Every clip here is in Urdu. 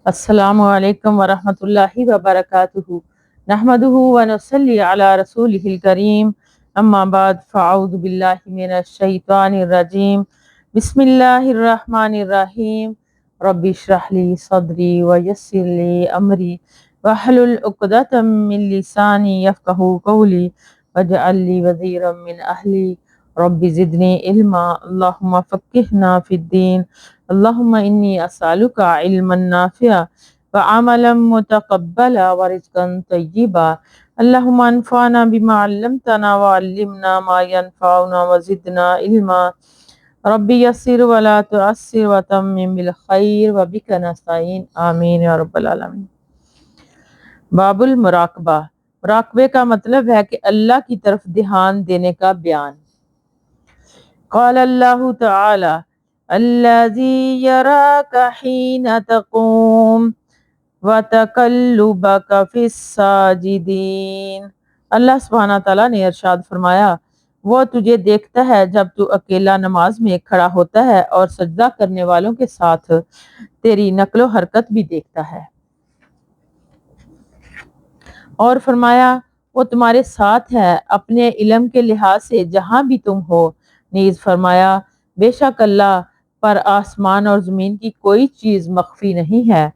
السلام علیکم ورحمۃ اللہ وبرکاتہ نحمدہ ونصلی علی رسولہ الکریم اما بعد فاعوذ باللہ من الشیطان الرجیم بسم اللہ الرحمن الرحیم رب اشرح لی صدری ویسر لی امری واحلل عقدۃ من لسانی یفقہوا قولی واجعل لی وزیرا من اہلی رب زدنی علما اللہم فقہنا فی الدین اللہم انی اسألک علما نافعا وعملا متقبلا ورزقا طیبا اللہم انفعنا بما علمتنا وعلمنا ما ينفعنا وزدنا علما ربی یسر ولا تعسر وتمم بالخیر وبک نستعین آمین یا رب العالمین۔ باب المراقبہ، مراقبے کا مطلب ہے کہ اللہ کی طرف دھیان دینے کا بیان۔ قال اللہ تعالی الذی یراک حین تقوم وتقلبک فی الساجدین۔ اللہ سبحانہ تعالیٰ نے ارشاد فرمایا، وہ تجھے دیکھتا ہے جب تو اکیلا نماز میں کھڑا ہوتا ہے اور سجدہ کرنے والوں کے ساتھ تیری نقل و حرکت بھی دیکھتا ہے۔ اور فرمایا وہ تمہارے ساتھ ہے اپنے علم کے لحاظ سے جہاں بھی تم ہو۔ نیز فرمایا بے شک اللہ پر آسمان اور زمین کی کوئی چیز مخفی نہیں ہے۔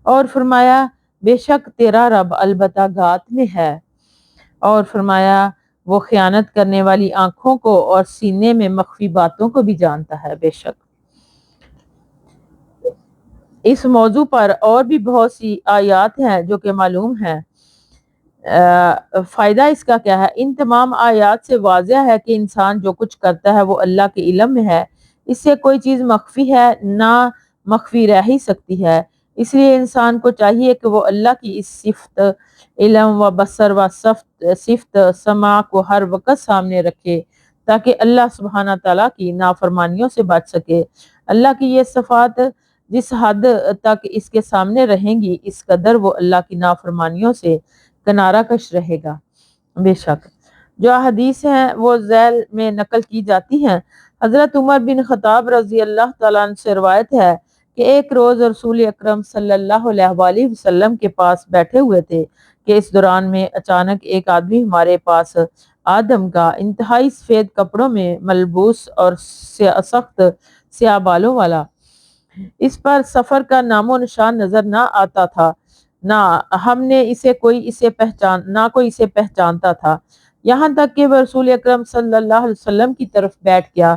اور فرمایا بے شک تیرا رب البتہ گات میں ہے۔ اور فرمایا وہ خیانت کرنے والی آنکھوں کو اور سینے میں مخفی باتوں کو بھی جانتا ہے۔ بے شک اس موضوع پر اور بھی بہت سی آیات ہیں جو کہ معلوم ہیں۔ فائدہ اس کا کیا ہے؟ ان تمام آیات سے واضح ہے کہ انسان جو کچھ کرتا ہے وہ اللہ کے علم میں ہے، اس سے کوئی چیز مخفی ہے نہ مخفی رہ ہی سکتی ہے۔ اس لیے انسان کو چاہیے کہ وہ اللہ کی اس صفت علم و بصر و صفت سماع کو ہر وقت سامنے رکھے تاکہ اللہ سبحانہ تعالیٰ کی نافرمانیوں سے بچ سکے۔ اللہ کی یہ صفات جس حد تک اس کے سامنے رہیں گی اس قدر وہ اللہ کی نافرمانیوں سے کنارہ کش رہے گا۔ بے شک جو حدیث ہیں وہ ذیل میں نقل کی جاتی ہیں۔ حضرت عمر بن خطاب رضی اللہ تعالیٰ عنہ سے روایت ہے کہ ایک روز رسول اکرم صلی اللہ علیہ وآلہ وسلم کے پاس بیٹھے ہوئے تھے کہ اس دوران میں اچانک ایک آدمی ہمارے پاس آدم کا انتہائی سفید کپڑوں میں ملبوس اور سخت سیاہ بالوں والا، اس پر سفر کا نام و نشان نظر نہ آتا تھا، نہ کوئی اسے پہچانتا تھا، یہاں تک کہ وہ رسول اکرم صلی اللہ علیہ وسلم کی طرف بیٹھ گیا۔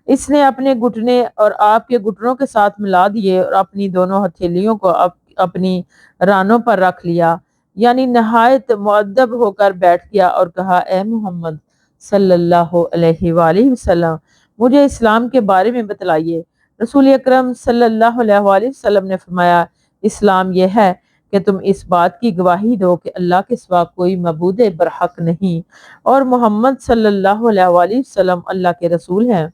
اس نے اپنے گھٹنے اور آپ کے گھٹنوں کے ساتھ ملا دیے اور اپنی دونوں ہتھیلیوں کو اپنی رانوں پر رکھ لیا، یعنی نہایت مؤدب ہو کر بیٹھ گیا اور کہا اے محمد صلی اللہ علیہ وآلہ وسلم مجھے اسلام کے بارے میں بتلائیے۔ رسول اکرم صلی اللہ علیہ وآلہ وسلم نے فرمایا اسلام یہ ہے کہ تم اس بات کی گواہی دو کہ اللہ کے سوا کوئی معبود برحق نہیں اور محمد صلی اللہ علیہ وآلہ وسلم اللہ کے رسول ہیں،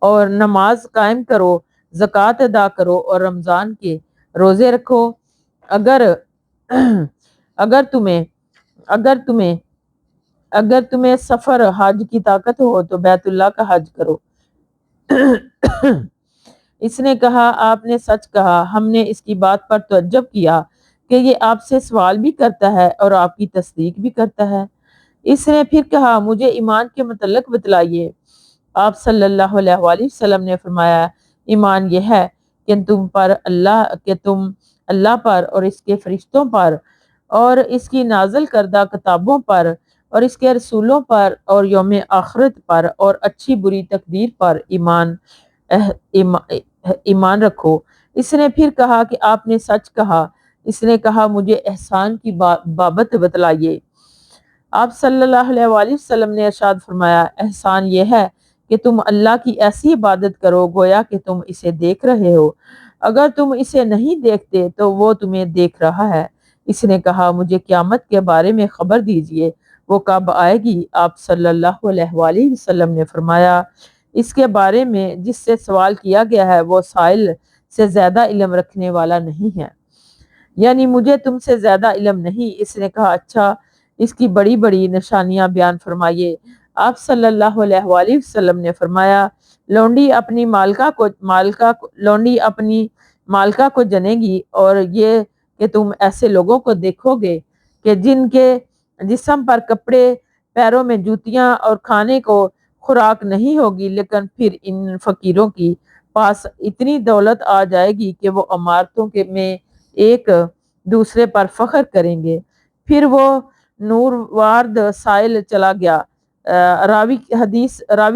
اور نماز قائم کرو، زکوٰۃ ادا کرو اور رمضان کے روزے رکھو۔ اگر تمہیں سفر حج کی طاقت ہو تو بیت اللہ کا حج کرو۔ اس نے کہا آپ نے سچ کہا، ہم نے اس کی بات پر تعجب کیا کہ یہ آپ سے سوال بھی کرتا ہے اور آپ کی تصدیق بھی کرتا ہے۔ اس نے پھر کہا مجھے ایمان کے متعلق بتلائیے۔ آپ صلی اللہ علیہ وآلہ وسلم نے فرمایا ایمان یہ ہے کہ تم اللہ پر اور اس کے فرشتوں پر اور اس کی نازل کردہ کتابوں پر اور اس کے رسولوں پر اور یوم آخرت پر اور اچھی بری تقدیر پر ایمان رکھو۔ اس نے پھر کہا کہ آپ نے سچ کہا۔ اس نے کہا مجھے احسان کی بابت بتلائیے۔ آپ صلی اللہ علیہ وآلہ وسلم نے ارشاد فرمایا احسان یہ ہے کہ تم اللہ کی ایسی عبادت کرو گویا کہ تم اسے دیکھ رہے ہو، اگر تم اسے نہیں دیکھتے تو وہ تمہیں دیکھ رہا ہے۔ اس نے کہا مجھے قیامت کے بارے میں خبر دیجئے، وہ کب آئے گی؟ آپ صلی اللہ علیہ وآلہ وسلم نے فرمایا اس کے بارے میں جس سے سوال کیا گیا ہے وہ سائل سے زیادہ علم رکھنے والا نہیں ہے، یعنی مجھے تم سے زیادہ علم نہیں۔ اس نے کہا اچھا اس کی بڑی بڑی نشانیاں بیان فرمائیے۔ آپ صلی اللہ علیہ وآلہ وسلم نے فرمایا لونڈی اپنی مالکہ کو جنے گی، اور یہ کہ تم ایسے لوگوں کو دیکھو گے کہ جن کے جسم پر کپڑے، پیروں میں جوتیاں اور کھانے کو خوراک نہیں ہوگی، لیکن پھر ان فقیروں کی پاس اتنی دولت آ جائے گی کہ وہ عمارتوں کے میں ایک دوسرے پر فخر کریں گے۔ پھر وہ نور وارد سائل چلا گیا۔ راوی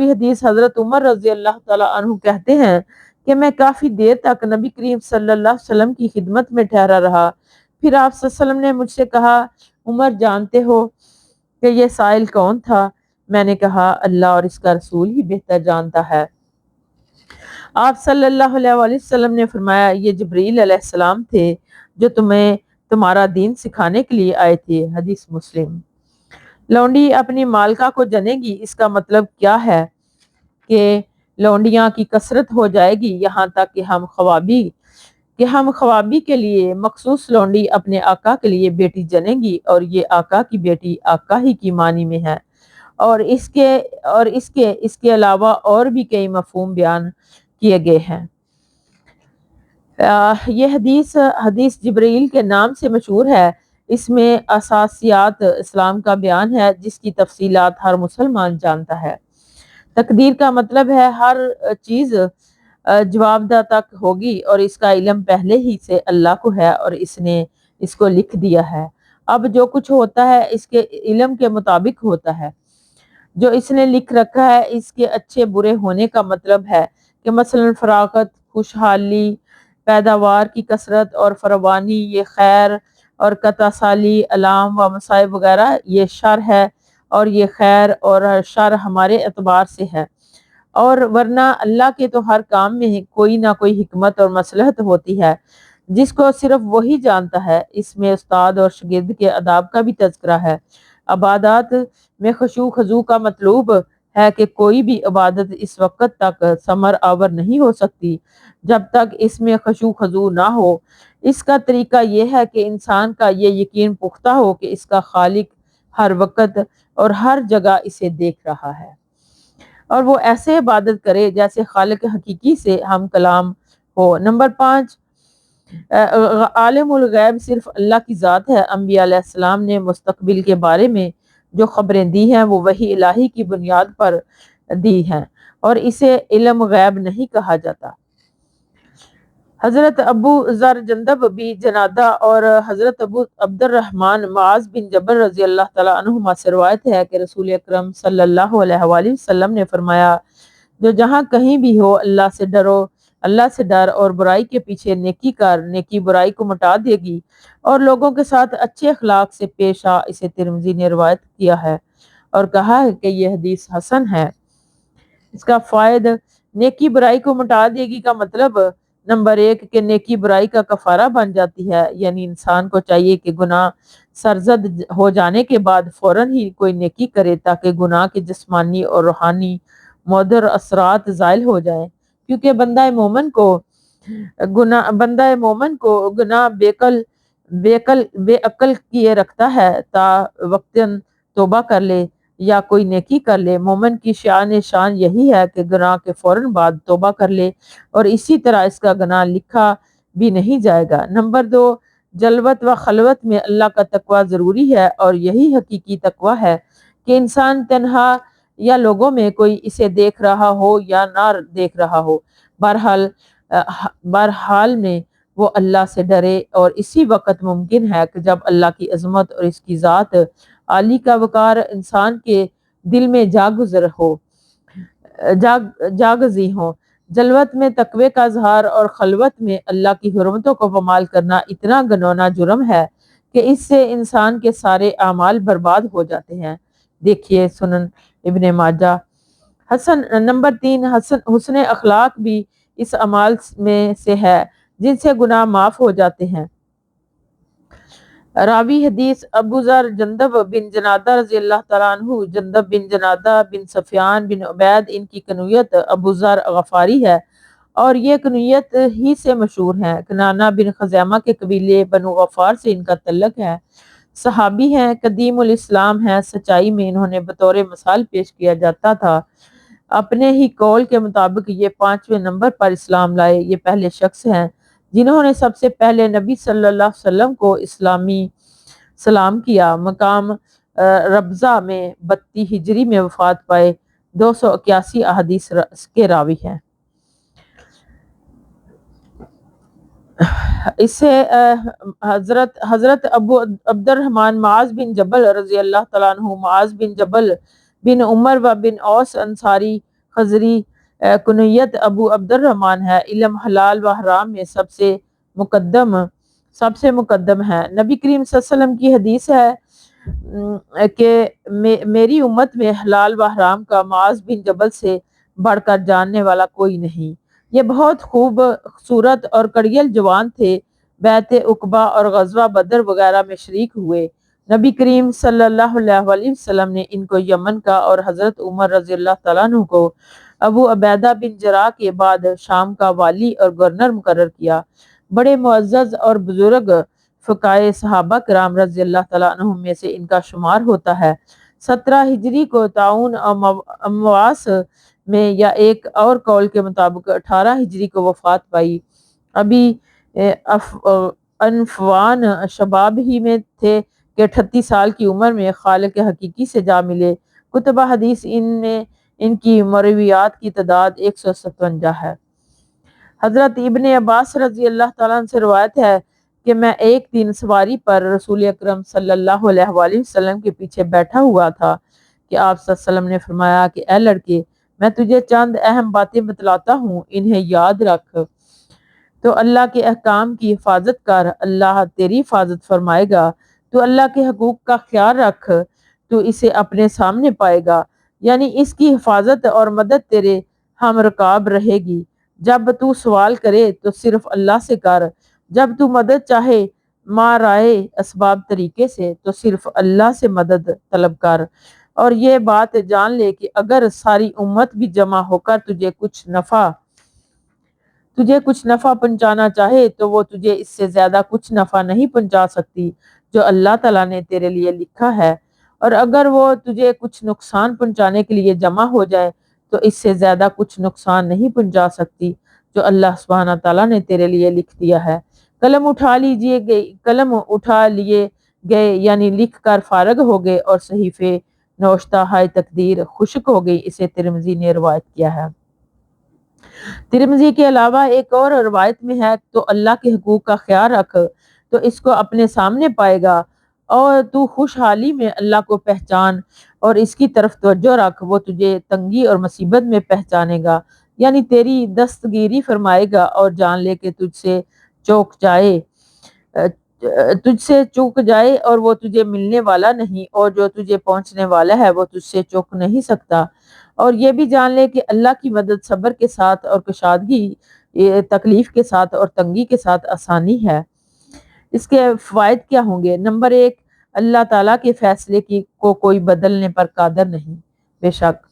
حدیث حضرت عمر رضی اللہ تعالیٰ عنہ کہتے ہیں کہ میں کافی دیر تک نبی کریم صلی اللہ علیہ وسلم کی خدمت میں ٹھہرا رہا۔ پھر آپ صلی اللہ علیہ وسلم نے مجھ سے کہا، عمر جانتے ہو کہ یہ سائل کون تھا؟ میں نے کہا، اللہ اور اس کا رسول ہی بہتر جانتا ہے۔ آپ صلی اللہ علیہ وآلہ وسلم نے فرمایا، یہ جبریل علیہ السلام تھے جو تمہیں تمہارا دین سکھانے کے لیے آئے تھے۔ حدیث مسلم۔ لونڈی اپنی مالکہ کو جنے گی، اس کا مطلب کیا ہے کہ لونڈیاں کی کثرت ہو جائے گی، یہاں تک کہ ہم خوابی کے لیے مخصوص لونڈی اپنے آقا کے لیے بیٹی جنے گی، اور یہ آقا کی بیٹی آقا ہی کی معنی میں ہے، اور اس کے علاوہ اور بھی کئی مفہوم بیان کیے گئے ہیں۔ یہ حدیث جبرائیل کے نام سے مشہور ہے۔ اس میں اساسیات اسلام کا بیان ہے جس کی تفصیلات ہر مسلمان جانتا ہے۔ تقدیر کا مطلب ہے ہر چیز جوابدہ تک ہوگی، اور اس کا علم پہلے ہی سے اللہ کو ہے اور اس نے اس کو لکھ دیا ہے۔ اب جو کچھ ہوتا ہے اس کے علم کے مطابق ہوتا ہے جو اس نے لکھ رکھا ہے۔ اس کے اچھے برے ہونے کا مطلب ہے کہ مثلا فراغت، خوشحالی، پیداوار کی کثرت اور فراوانی یہ خیر، اور قطع سالی، علام و مصائب وغیرہ یہ شر ہے، اور یہ خیر اور شر ہمارے اعتبار سے ہے، اور ورنہ اللہ کے تو ہر کام میں کوئی نہ کوئی حکمت اور مصلحت ہوتی ہے جس کو صرف وہی جانتا ہے۔ اس میں استاد اور شاگرد کے آداب کا بھی تذکرہ ہے۔ عبادات میں خشوع خضوع کا مطلوب ہے کہ کوئی بھی عبادت اس وقت تک ثمر آور نہیں ہو سکتی جب تک اس میں خشوع خضوع نہ ہو۔ اس کا طریقہ یہ ہے کہ انسان کا یہ یقین پختہ ہو کہ اس کا خالق ہر وقت اور ہر جگہ اسے دیکھ رہا ہے، اور وہ ایسے عبادت کرے جیسے خالق حقیقی سے ہم کلام ہو۔ نمبر 5، عالم الغیب صرف اللہ کی ذات ہے۔ انبیاء علیہ السلام نے مستقبل کے بارے میں جو خبریں دی ہیں وہ وحی الہی کی بنیاد پر دی ہیں، اور اسے علم غیب نہیں کہا جاتا۔ حضرت ابو ذر جندب بن جنادہ اور حضرت ابو عبد الرحمن معاذ بن جبل رضی اللہ تعالیٰ عنہما سے روایت ہے کہ رسول اکرم صلی اللہ علیہ وآلہ وسلم نے فرمایا، جو جہاں کہیں بھی ہو اللہ سے ڈر اور برائی کے پیچھے نیکی کر، نیکی برائی کو مٹا دے گی، اور لوگوں کے ساتھ اچھے اخلاق سے پیش آ۔ اسے ترمذی نے روایت کیا ہے اور کہا ہے کہ یہ حدیث حسن ہے۔ اس کا فائد نیکی برائی کو مٹا دے گی کا مطلب نمبر 1 کہ نیکی برائی کا کفارہ بن جاتی ہے، یعنی انسان کو چاہیے کہ گناہ سرزد ہو جانے کے بعد فوراً ہی کوئی نیکی کرے تاکہ گناہ کے جسمانی اور روحانی مضر اثرات زائل ہو جائیں، کیونکہ بندہ مومن کو گناہ بے عقل کیے رکھتا ہے تا وقتاً توبہ کر لے یا کوئی نیکی کر لے۔ مومن کی شان یہی ہے کہ گناہ کے فوراً بعد توبہ کر لے، اور اسی طرح اس کا گناہ لکھا بھی نہیں جائے گا۔ نمبر 2، جلوت و خلوت میں اللہ کا تقوی ضروری ہے، اور یہی حقیقی تقوی ہے کہ انسان تنہا یا لوگوں میں کوئی اسے دیکھ رہا ہو یا نہ دیکھ رہا ہو، بہرحال میں وہ اللہ سے ڈرے، اور اسی وقت ممکن ہے کہ جب اللہ کی عظمت اور اس کی ذات عالی کا وقار انسان کے دل میں جاگزی ہو۔ جلوت میں تقوی کا اظہار اور خلوت میں اللہ کی حرمتوں کو پامال کرنا اتنا گنونا جرم ہے کہ اس سے انسان کے سارے اعمال برباد ہو جاتے ہیں۔ دیکھیے سنن ابن ماجہ۔ نمبر 3، حسن اخلاق بھی اس اعمال میں سے ہے جن سے گناہ معاف ہو جاتے ہیں۔ راوی حدیث ابو ذر جندب بن جنادہ رضی اللہ تعالیٰ عنہ۔ جندب بن جنادہ بن سفیان بن عبید، ان کی کنیت ابو ذر غفاری ہے، اور یہ کنیت ہی سے مشہور ہیں۔ کنانہ بن خزیمہ کے قبیلے بنو غفار سے ان کا تعلق ہے۔ صحابی ہیں، قدیم الاسلام ہیں، سچائی میں انہوں نے بطور مثال پیش کیا جاتا تھا۔ اپنے ہی قول کے مطابق یہ 5ویں نمبر پر اسلام لائے۔ یہ پہلے شخص ہیں جنہوں نے سب سے پہلے نبی صلی اللہ علیہ وسلم کو اسلامی سلام کیا۔ مقام ربضہ میں 32 ہجری میں وفات پائے، 281 احادیث کے راوی ہیں۔ اس سے حضرت ابو عبد الرحمن معاذ بن جبل رضی اللہ تعالیٰ عنہ، معاذ بن جبل بن عمر و بن اوس انصاری خضری، کنیت ابو عبد الرحمن ہے، علم حلال و حرام میں سب سے مقدم ہے۔ نبی کریم صلی اللہ علیہ وسلم کی حدیث ہے کہ میری امت میں حلال و حرام کا معاذ بن جبل سے بڑھ کر جاننے والا کوئی نہیں۔ یہ بہت خوبصورت اور کڑیل جوان تھے، بیعت عقبہ اور غزوہ بدر وغیرہ میں شریک ہوئے۔ نبی کریم صلی اللہ علیہ وسلم نے ان کو یمن کا اور حضرت عمر رضی اللہ تعالیٰ عنہ کو ابو عبیدہ بن جراح کے بعد شام کا والی اور گورنر مقرر کیا۔ بڑے معزز اور بزرگ فقہائے صحابہ کرام رضی اللہ تعالیٰ عنہ میں سے ان کا شمار ہوتا ہے۔ 17 ہجری کو طاعون امواس میں یا ایک اور قول کے مطابق 18 ہجری کو وفات پائی۔ ابھی انفوان شباب ہی میں تھے کہ 38 سال کی عمر میں خالق حقیقی سے جا ملے۔ کتب حدیث ان کی مرویات کی تعداد 157 ہے۔ حضرت ابن عباس رضی اللہ تعالیٰ عنہ سے روایت ہے کہ میں ایک دن سواری پر رسول اکرم صلی اللہ علیہ وآلہ وسلم کے پیچھے بیٹھا ہوا تھا کہ آپ صلی اللہ علیہ وسلم نے فرمایا کہ اے لڑکے، میں تجھے چند اہم باتیں بتلاتا ہوں، انہیں یاد رکھ تو اللہ کے احکام کی حفاظت کر، اللہ تیری حفاظت فرمائے گا۔ تو اللہ کے حقوق کا خیال رکھ تو اسے اپنے سامنے پائے گا، یعنی اس کی حفاظت اور مدد تیرے ہم رکاب رہے گی۔ جب تو سوال کرے تو صرف اللہ سے کر، جب تو مدد چاہے ما رائے اسباب طریقے سے تو صرف اللہ سے مدد طلب کر، اور یہ بات جان لے کہ اگر ساری امت بھی جمع ہو کر تجھے کچھ نفع پہنچانا چاہے تو وہ تجھے اس سے زیادہ کچھ نفع نہیں پہنچا سکتی جو اللہ تعالیٰ نے تیرے لیے لکھا ہے، اور اگر وہ تجھے کچھ نقصان پہنچانے کے لیے جمع ہو جائے تو اس سے زیادہ کچھ نقصان نہیں پہنچا سکتی جو اللہ سبحانہ تعالیٰ نے تیرے لیے لکھ دیا ہے۔ قلم اٹھا لیے گئے یعنی لکھ کر فارغ ہو گئے، اور صحیفے نوشتہ ہائے تقدیر خشک ہو گئی۔ اسے ترمذی نے روایت کیا ہے۔ ترمذی کے علاوہ ایک اور روایت میں ہے، تو اللہ کے حقوق کا خیال رکھ تو اس کو اپنے سامنے پائے گا، اور تو خوشحالی میں اللہ کو پہچان اور اس کی طرف توجہ رکھ، وہ تجھے تنگی اور مصیبت میں پہچانے گا، یعنی تیری دستگیری فرمائے گا، اور جان لے کہ تجھ سے چوک جائے اور وہ تجھے ملنے والا نہیں، اور جو تجھے پہنچنے والا ہے وہ تجھ سے چوک نہیں سکتا۔ اور یہ بھی جان لے کہ اللہ کی مدد صبر کے ساتھ اور کشادگی، تکلیف کے ساتھ اور تنگی کے ساتھ آسانی ہے۔ اس کے فوائد کیا ہوں گے؟ نمبر 1، اللہ تعالیٰ کے فیصلے کو کوئی بدلنے پر قادر نہیں۔ بے شک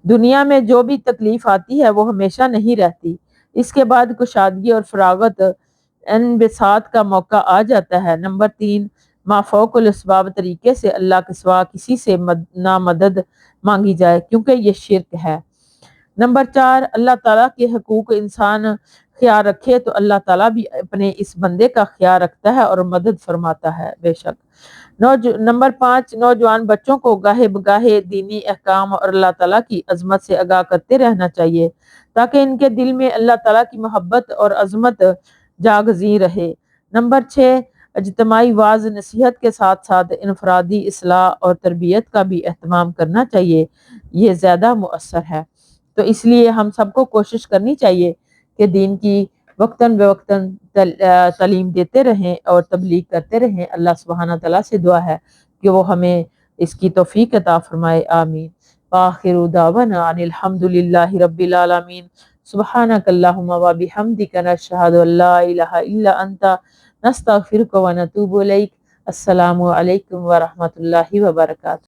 دنیا میں جو بھی تکلیف آتی ہے وہ ہمیشہ نہیں رہتی، اس کے بعد کشادگی اور فراغت انبساط کا موقع آ جاتا ہے۔ نمبر 3، مافوق الاسباب طریقے سے اللہ کے سوا کسی سے نہ مدد مانگی جائے کیونکہ یہ شرک ہے۔ نمبر 4، اللہ تعالیٰ کے حقوق انسان خیال رکھے تو اللہ تعالیٰ بھی اپنے اس بندے کا خیال رکھتا ہے اور مدد فرماتا ہے، بے شک۔ نمبر 5، نوجوان بچوں کو گاہے بگاہے دینی احکام اور اللہ تعالیٰ کی عظمت سے آگاہ کرتے رہنا چاہیے تاکہ ان کے دل میں اللہ تعالیٰ کی محبت اور عظمت جاگزی رہے۔ نمبر 6، اجتماعی واعظ نصیحت کے ساتھ ساتھ انفرادی اصلاح اور تربیت کا بھی اہتمام کرنا چاہیے، یہ زیادہ مؤثر ہے۔ تو اس لیے ہم سب کو کوشش کرنی چاہیے کہ دین کی وقتاً بوقتاً تعلیم دیتے رہیں اور تبلیغ کرتے رہیں۔ اللہ سبحانہ تعالیٰ سے دعا ہے کہ وہ ہمیں اس کی توفیق عطا فرمائے، آمین۔ وآخر دعوانا ان الحمد للہ رب العالمین۔ سبحانک اللہم وبحمدک نشہد ان لا الہ الا انت نستغفرک ونتوب الیک۔ السلام علیکم ورحمۃ اللہ وبرکاتہ۔